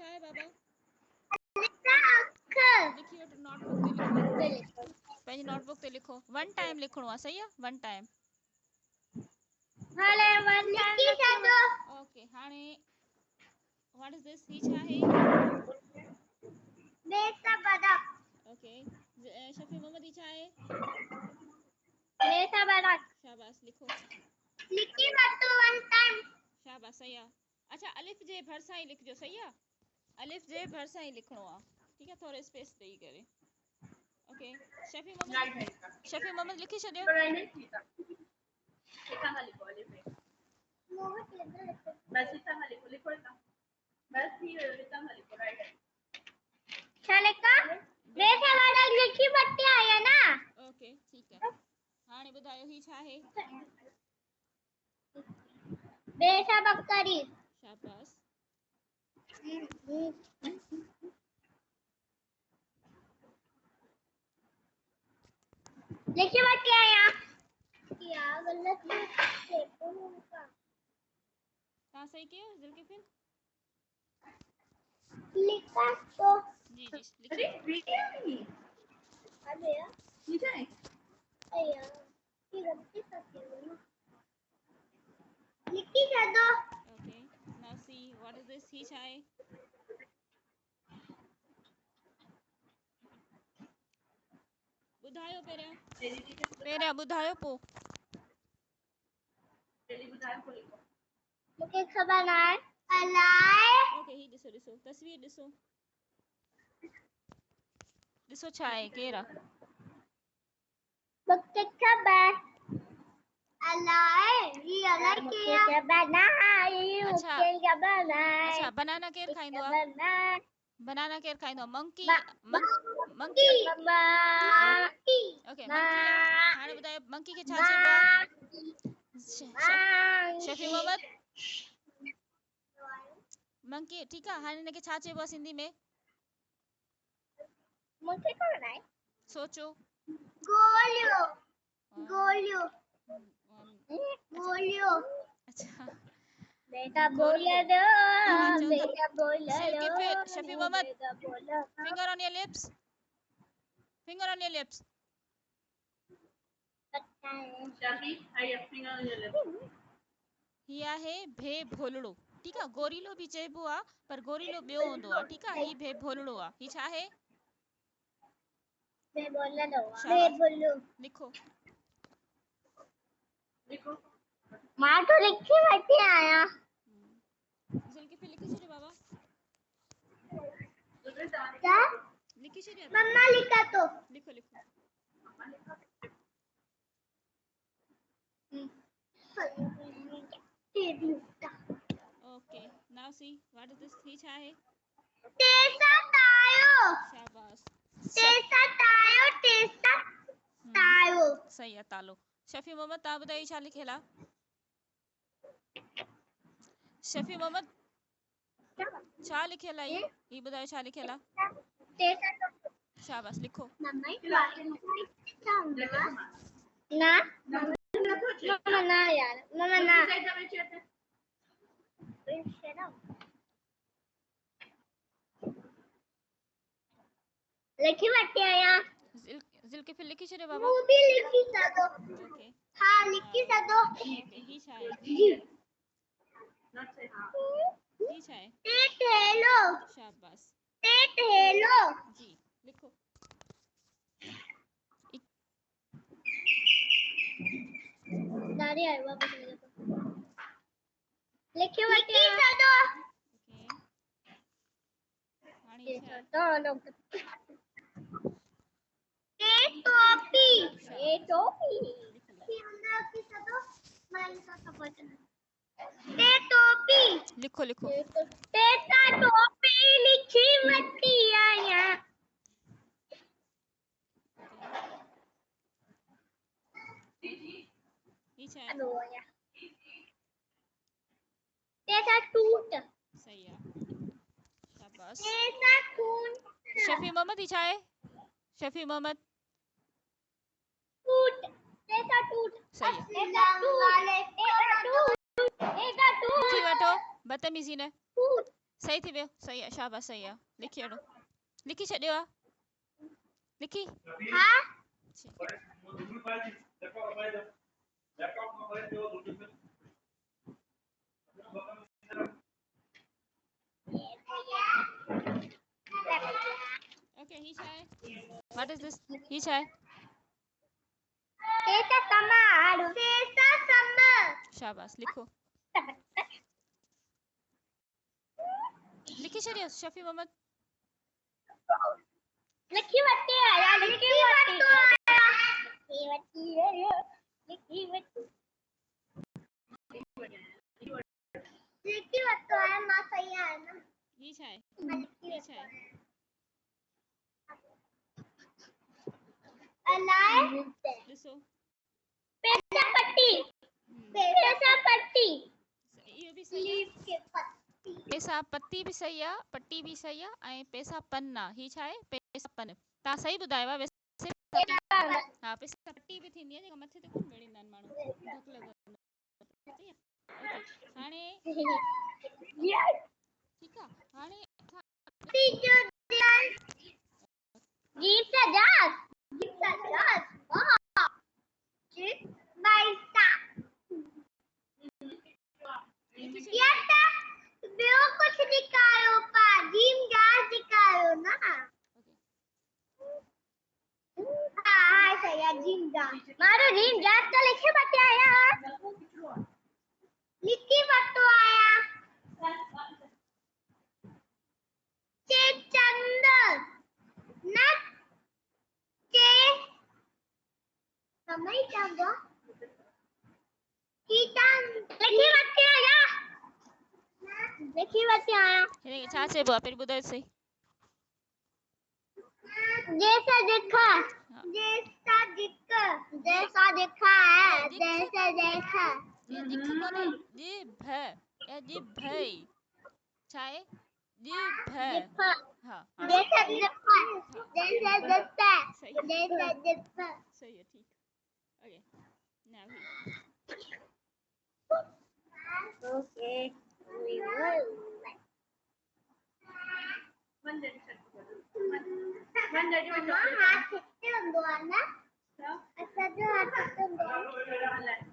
है बाबा? लिखियो नोटबुक ते लिखो। पंहिंजी नोटबुक ते लिखो। वन टाइम लिखणो आहे, सही आहे? One time. हाणे वन लिखी छॾो। ओके, हाणे व्हाट इज दिस? ही छा आहे? बेटा बदक। ओके, शफी मोहम्मद ही छा आहे? बेटा बदक। शाबाश, लिखो। लिखी वठो वन टाइम। शाबाश, सही आहे। अच्छा, अलिफ जे भरिसां ही लिखजो, सही आहे? अलिफ जे भरिसां ही लिखणो आहे, ठीक है? थोड़े स्पेस ॾेई करे। ओके, शफी मोहम्मद लिखी छॾियो। बस इतना लिखो इतना। बस ही इतना लिखो, राइट है। चलेगा? बेटा बदक लिखी वठी आया ना? ओके, ठीक है। हाणे ॿुधायो ही छा आहे? बेटा बकरी। शाबाश। लिखी वठी आया। क्या गलत देखो उनका। कहाँ सही किया जुल्किफिल? लिखा तो जी जी, लिखिए। अरे यार ठीक है। अरे यार ये गलती करती हूँ ना। लिखी कर दो। Okay, now see what is this? ही छा आहे? ॿुधायो पहिरियां ॿुधायो पोइ। मुझे खबर ना है। अलाए। ओके, ही ॾिसो तस्वीर ॾिसो छा आहे? केरु आहे? मुझे खबर। अलाए ये अलग किया। मुझे खबर ना है। मुझे खबर ना है। अच्छा, बनाना केरु खाईंदो आहे? बनाना केरु खाईंदो आहे? मंकी। मंकी। ओके, मंकी आहे। हाणे ॿुधायो मंकी खे छा चइबो आहे? शफी मोहम्मद, मंकी, ठीकु आहे। हाणे हिनखे छा चइबो आहे सिंधी में? मुझे खबर है। सोचो। गोलियो। गोलियो। गोलियो। अच्छा, बेटा बोले दो। बेटा बोले जुल्किफिल, दो। शफी मोहम्मद, बेटा बोले। Finger on your lips. Finger on your lips. Shafi, I have finger on your lips. ही आहे भे भोलड़ो, ठीकु आहे? गोरीलो बि चइबो आहे, पर गोरीलो ॿियो हूंदो आहे, ठीकु आहे? ही भे भोलड़ो आहे। ही छा आहे? मैं बोलने दो। मैं बोलूं। लिखो। मां तो लिखी बैठी आया। जुल्किफिल लिखी छॾियो बाबा। क्या? लिखी छॾियो? मम्मा लिखा तो। लिखो। Okay, now see what is this? ही छा आहे? तेसा तायो। शाबाश। तेसा तायो। तेसा तायो। सही है, तालो। शफी मोहम्मद, तव्हां ॿुधायो छा लिखियल आहे? शफी मोहम्मद, छा लिखियल आहे? ही ॿुधायो छा लिखियल आहे? तेसा तो। शाबाश, लिखो। ना मम्मा ना यार, मम्मा ना। लिखी बैठी आया। जुल्किफिल लिखी छॾियो बाबा। वो भी लिखी सदो। ओके, हाँ लिखी सदो। ओके, ही छा आहे? ही छा आहे? टेट हेलो। शाबाश। टेट हेलो। जी, लिखो। दादी आई वापस ले जाओ। लिखी बैठी सदो। ओके, हाणे ये छा आहे? तो लोग। टेट टोपी। ये टोपी। लिखो। टेटा टोपी लिखी बैठी आया। ही छा आहे? टेटा टूट। सही है, शाबाश। टेटा टूट। शफी मोहम्मद, ही छा आहे? शफी मोहम्मद, टूट। टेटा टूट। सही है। टेटा टूट। टेटा टूट। टेटा टूट। लिखी वठो, बदतमीजी न। टूट। सही थी वियो सही आहे शाबाश सही आहे लिखी वठो लिखी छॾियो आहे लिखी हाँ ओके ही छा आहे व्हाट इज दिस ही छा आहे Sesa sama. Sesa sama. शाबाश लिखो लिखी छॾियो शफ़ी मोहम्मद लिखी वठी आया लिखी वठी आया लिखी वठी आया मां सही है ना ही छा आहे ही छा आहे अलाए ॾिसो पैसा पट्टी इहो बि सही आहे के पत्ती पैसा पत्ती बि सही आहे पट्टी बि सही आहे ऐं पैसा पन आहे ही छा आहे पैसा पन तव्हां सही ॿुधायो आहे वैसे हा पैसा पट्टी बि थींदी आहे जेका मथे ते कोन वेड़ींदा आहिनि माण्हू धक लॻंदो सही आहे ओके हाणे ठीकु आहे हाणे जीप सजास वाह जीप बाइसा या था ॿियो कुछ दिखायो पा जीम जहाज दिखायो ना हाँ सही है जीम जहाज मारो जीम जहाज तो लिखे बटे आया लिखी बटो आया चे चंद न चे समय चंद कीटन लिखी बटे आया हिनखे छा चइबो आहे पहिरीं ॿुधायो सही जैसा दिखा जैसा दिखा है जैसे देखा ये दिख कोने जिभ या जिभ छा आहे जिभ दिखा हाँ जैसा दिखा जैसा दिखा सही जैसा दिखा सही है ठीक okay now he okay we will हाथ कितने बंदो आना अच्छा जो हाथ कितने बंदो